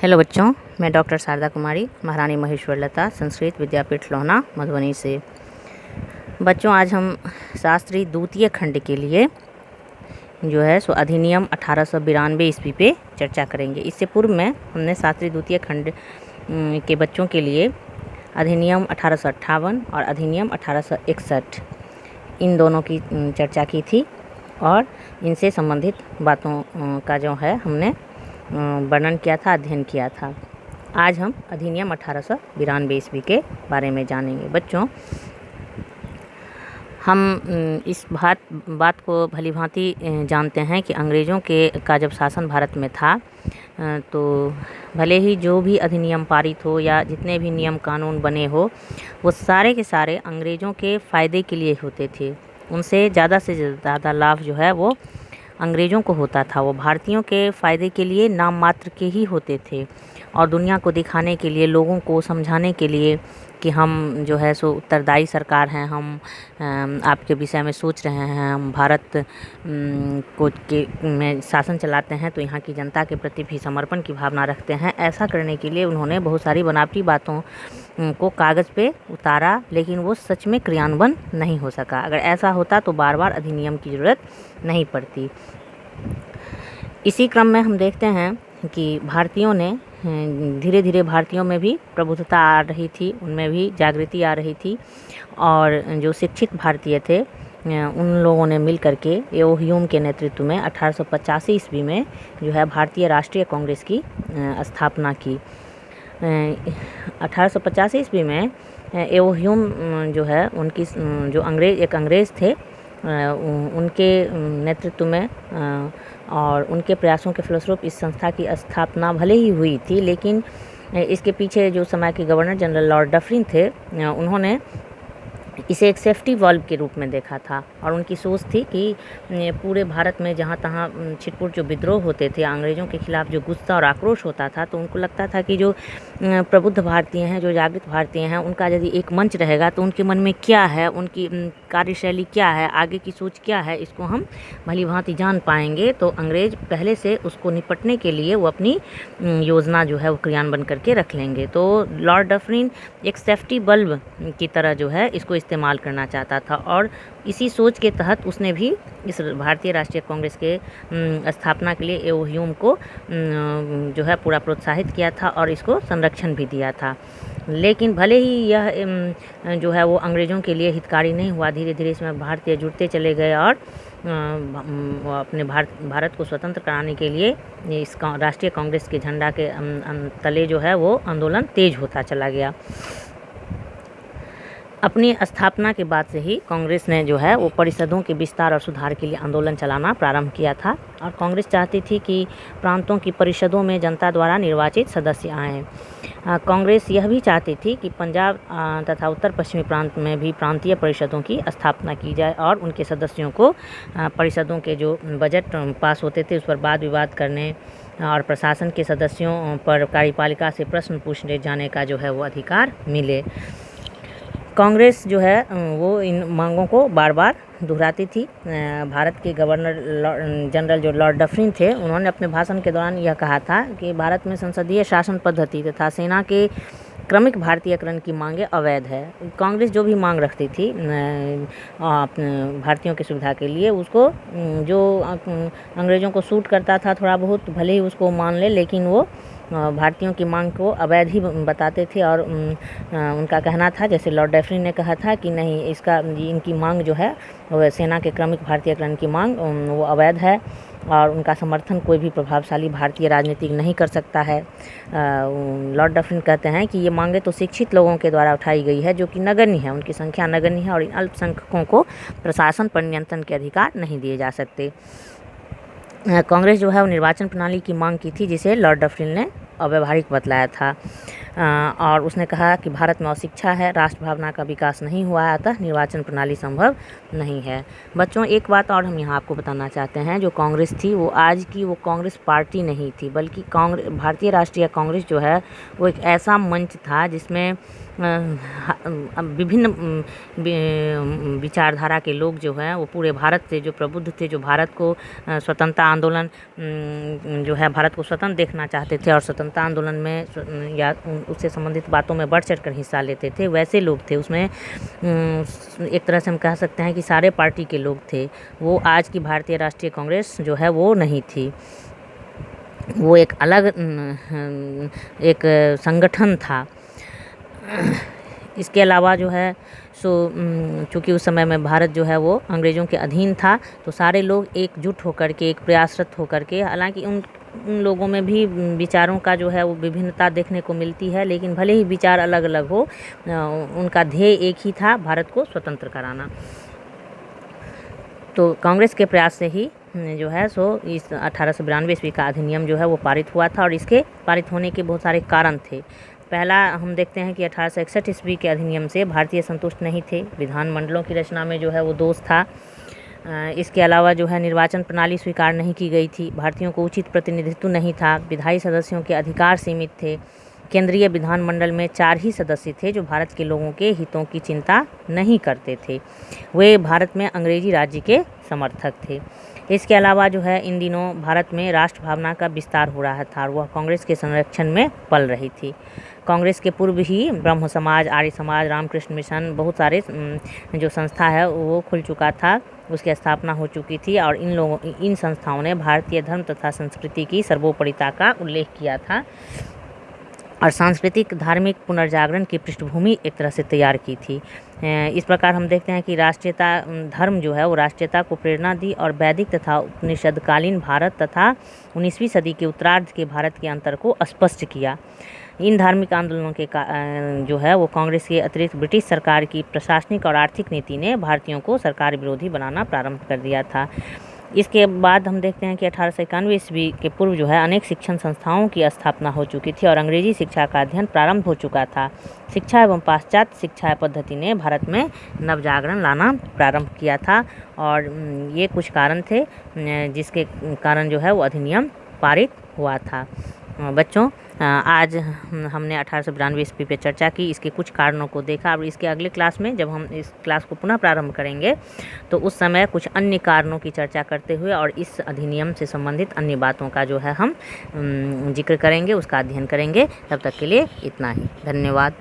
Hello बच्चों, मैं doctor Sharda कुमारी, महारानी महेश्वर लता संस्कृत विद्यापीठ लोहना मधुबनी से। बच्चों, आज हम शास्त्री द्वितीय खंड के लिए जो है सो अधिनियम 1892 ईस्वी पे चर्चा करेंगे। इससे पूर्व में हमने शास्त्री द्वितीय खंड के बच्चों के लिए अधिनियम 1858 और अधिनियम 1861 इन दोनों की चर्चा की थी और इनसे संबंधित बातों का जो है हमने वर्णन किया था, अध्ययन किया था। आज हम अधिनियम 1892 ईस्वी के बारे में जानेंगे। बच्चों, हम इस बात को भली भांति जानते हैं कि अंग्रेज़ों का जब शासन भारत में था तो भले ही जो भी अधिनियम पारित हो या जितने भी नियम कानून बने हो, वो सारे के सारे अंग्रेज़ों के फ़ायदे के लिए होते थे। उनसे ज़्यादा से ज़्यादा लाभ जो है वो अंग्रेज़ों को होता था। वो भारतीयों के फ़ायदे के लिए नाम मात्र के ही होते थे और दुनिया को दिखाने के लिए, लोगों को समझाने के लिए कि हम जो है सो उत्तरदायी सरकार हैं, हम आपके विषय में सोच रहे हैं, हम भारत में शासन चलाते हैं तो यहाँ की जनता के प्रति भी समर्पण की भावना रखते हैं। ऐसा करने के लिए उन्होंने बहुत सारी बनावटी बातों को कागज़ पे उतारा, लेकिन वो सच में क्रियान्वयन नहीं हो सका। अगर ऐसा होता तो बार बार अधिनियम की ज़रूरत नहीं पड़ती। इसी क्रम में हम देखते हैं कि भारतीयों ने धीरे धीरे भारतीयों में भी प्रबुद्धता आ रही थी, उनमें भी जागृति आ रही थी और जो शिक्षित भारतीय थे उन लोगों ने मिल करके एओ ह्यूम के नेतृत्व में 1885 ईस्वी में जो है भारतीय राष्ट्रीय कांग्रेस की स्थापना की। 1885 ईस्वी में एओ ह्यूम जो है उनकी जो एक अंग्रेज़ थे उनके नेतृत्व में और उनके प्रयासों के फलस्वरूप इस संस्था की स्थापना भले ही हुई थी, लेकिन इसके पीछे जो समय के गवर्नर जनरल लॉर्ड डफरिन थे उन्होंने इसे एक सेफ्टी वॉल्व के रूप में देखा था और उनकी सोच थी कि पूरे भारत में जहाँ तहाँ छिटपुट जो विद्रोह होते थे, अंग्रेज़ों के खिलाफ जो गुस्सा और आक्रोश होता था, तो उनको लगता था कि जो प्रबुद्ध भारतीय हैं, जो जागृत भारतीय हैं, उनका यदि एक मंच रहेगा तो उनके मन में क्या है, उनकी कार्यशैली क्या है, आगे की सोच क्या है, इसको हम भली भांति जान पाएंगे। तो अंग्रेज़ पहले से उसको निपटने के लिए वो अपनी योजना जो है वो क्रियान्वयन करके रख लेंगे। तो लॉर्ड डफरिन एक सेफ्टी बल्ब की तरह जो है इसको इस्तेमाल करना चाहता था और इसी सोच के तहत उसने भी इस भारतीय राष्ट्रीय कांग्रेस के स्थापना के लिए एओ ह्यूम को जो है पूरा प्रोत्साहित किया था और इसको संरक्षण भी दिया था। लेकिन भले ही यह जो है वो अंग्रेज़ों के लिए हितकारी नहीं हुआ, धीरे धीरे इसमें भारतीय जुड़ते चले गए और अपने भारत को स्वतंत्र कराने के लिए इस राष्ट्रीय कांग्रेस के झंडा के तले जो है वो आंदोलन तेज होता चला गया। अपनी स्थापना के बाद से ही कांग्रेस ने जो है वो परिषदों के विस्तार और सुधार के लिए आंदोलन चलाना प्रारंभ किया था और कांग्रेस चाहती थी कि प्रांतों की परिषदों में जनता द्वारा निर्वाचित सदस्य आएँ। कांग्रेस यह भी चाहती थी कि पंजाब तथा उत्तर पश्चिमी प्रांत में भी प्रांतीय परिषदों की स्थापना की जाए और उनके सदस्यों को परिषदों के जो बजट पास होते थे उस पर वाद विवाद करने और प्रशासन के सदस्यों पर कार्यपालिका से प्रश्न पूछने जाने का जो है वो अधिकार मिले। कांग्रेस जो है वो इन मांगों को बार बार दोहराती थी। भारत के गवर्नर जनरल जो लॉर्ड डफरिन थे उन्होंने अपने भाषण के दौरान यह कहा था कि भारत में संसदीय शासन पद्धति तथा सेना के क्रमिक भारतीयकरण की मांगें अवैध है। कांग्रेस जो भी मांग रखती थी भारतीयों की सुविधा के लिए, उसको जो अंग्रेज़ों को सूट करता था थोड़ा बहुत, भले ही उसको मान ले, लेकिन वो भारतीयों की मांग को अवैध ही बताते थे और उनका कहना था, जैसे लॉर्ड डफरिन ने कहा था कि नहीं, इनकी मांग जो है वो सेना के क्रमिक भारतीयकरण की मांग वो अवैध है और उनका समर्थन कोई भी प्रभावशाली भारतीय राजनीतिक नहीं कर सकता है। लॉर्ड डफरिन कहते हैं कि ये मांगे तो शिक्षित लोगों के द्वारा उठाई गई है जो कि नगण्य है, उनकी संख्या नगण्य है और इन अल्पसंख्यकों को प्रशासन पर नियंत्रण के अधिकार नहीं दिए जा सकते। कांग्रेस जो है वो निर्वाचन प्रणाली की मांग की थी जिसे लॉर्ड डफरिन ने अव्यावहारिक बतलाया था और उसने कहा कि भारत में अशिक्षा है, राष्ट्र भावना का विकास नहीं हुआ है, अतः निर्वाचन प्रणाली संभव नहीं है। बच्चों, एक बात और हम यहाँ आपको बताना चाहते हैं, जो कांग्रेस थी वो आज की वो कांग्रेस पार्टी नहीं थी, बल्कि भारतीय राष्ट्रीय कांग्रेस जो है वो एक ऐसा मंच था जिसमें विभिन्न विचारधारा के लोग जो हैं वो पूरे भारत से जो प्रबुद्ध थे, जो भारत को स्वतंत्रता आंदोलन जो है भारत को स्वतंत्र देखना चाहते थे और स्वतंत्रता आंदोलन में या उससे संबंधित बातों में बढ़ चढ़ कर हिस्सा लेते थे, वैसे लोग थे उसमें। एक तरह से हम कह सकते हैं कि सारे पार्टी के लोग थे। वो आज की भारतीय राष्ट्रीय कांग्रेस जो है वो नहीं थी, वो एक अलग एक संगठन था। इसके अलावा जो है सो चूँकि उस समय में भारत जो है वो अंग्रेज़ों के अधीन था, तो सारे लोग एकजुट होकर के, एक प्रयासरत होकर के, हालांकि उन लोगों में भी विचारों का जो है वो विभिन्नता देखने को मिलती है, लेकिन भले ही विचार अलग अलग हो, उनका ध्येय एक ही था, भारत को स्वतंत्र कराना। तो कांग्रेस के प्रयास से ही जो है सो इस 1892 ईस्वी का अधिनियम जो है वो पारित हुआ था, और इसके पारित होने के बहुत सारे कारण थे। पहला हम देखते हैं कि 1861 ईस्वी के अधिनियम से भारतीय संतुष्ट नहीं थे, विधानमंडलों की रचना में जो है वो दोष था। इसके अलावा जो है निर्वाचन प्रणाली स्वीकार नहीं की गई थी, भारतीयों को उचित प्रतिनिधित्व नहीं था, विधायी सदस्यों के अधिकार सीमित थे, केंद्रीय विधानमंडल में 4 ही सदस्य थे जो भारत के लोगों के हितों की चिंता नहीं करते थे, वे भारत में अंग्रेजी राज्य के समर्थक थे। इसके अलावा जो है इन दिनों भारत में राष्ट्र भावना का विस्तार हो रहा था और वह कांग्रेस के संरक्षण में पल रही थी। कांग्रेस के पूर्व ही ब्रह्म समाज, आर्य समाज, रामकृष्ण मिशन, बहुत सारे जो संस्था है वो खुल चुका था, उसकी स्थापना हो चुकी थी, और इन संस्थाओं ने भारतीय धर्म तथा संस्कृति की सर्वोपरिता का उल्लेख किया था और सांस्कृतिक धार्मिक पुनर्जागरण की पृष्ठभूमि एक तरह से तैयार की थी। इस प्रकार हम देखते हैं कि राष्ट्रीयता धर्म जो है वो राष्ट्रीयता को प्रेरणा दी और वैदिक तथा उपनिषदकालीन भारत तथा 19वीं सदी के उत्तरार्ध के भारत के अंतर को स्पष्ट किया। इन धार्मिक आंदोलनों के जो है वो कांग्रेस के अतिरिक्त ब्रिटिश सरकार की प्रशासनिक और आर्थिक नीति ने भारतीयों को सरकार विरोधी बनाना प्रारंभ कर दिया था। इसके बाद हम देखते हैं कि 1891 ईस्वी के पूर्व जो है अनेक शिक्षण संस्थाओं की स्थापना हो चुकी थी और अंग्रेजी शिक्षा का अध्ययन प्रारंभ हो चुका था। शिक्षा एवं पाश्चात्य शिक्षा पद्धति ने भारत में नवजागरण लाना प्रारंभ किया था, और ये कुछ कारण थे जिसके कारण जो है वो अधिनियम पारित हुआ था। बच्चों, आज हमने 1892 ईस्वी पे चर्चा की, इसके कुछ कारणों को देखा। अब इसके अगले क्लास में जब हम इस क्लास को पुनः प्रारंभ करेंगे तो उस समय कुछ अन्य कारणों की चर्चा करते हुए और इस अधिनियम से संबंधित अन्य बातों का जो है हम जिक्र करेंगे, उसका अध्ययन करेंगे। तब तक के लिए इतना ही, धन्यवाद।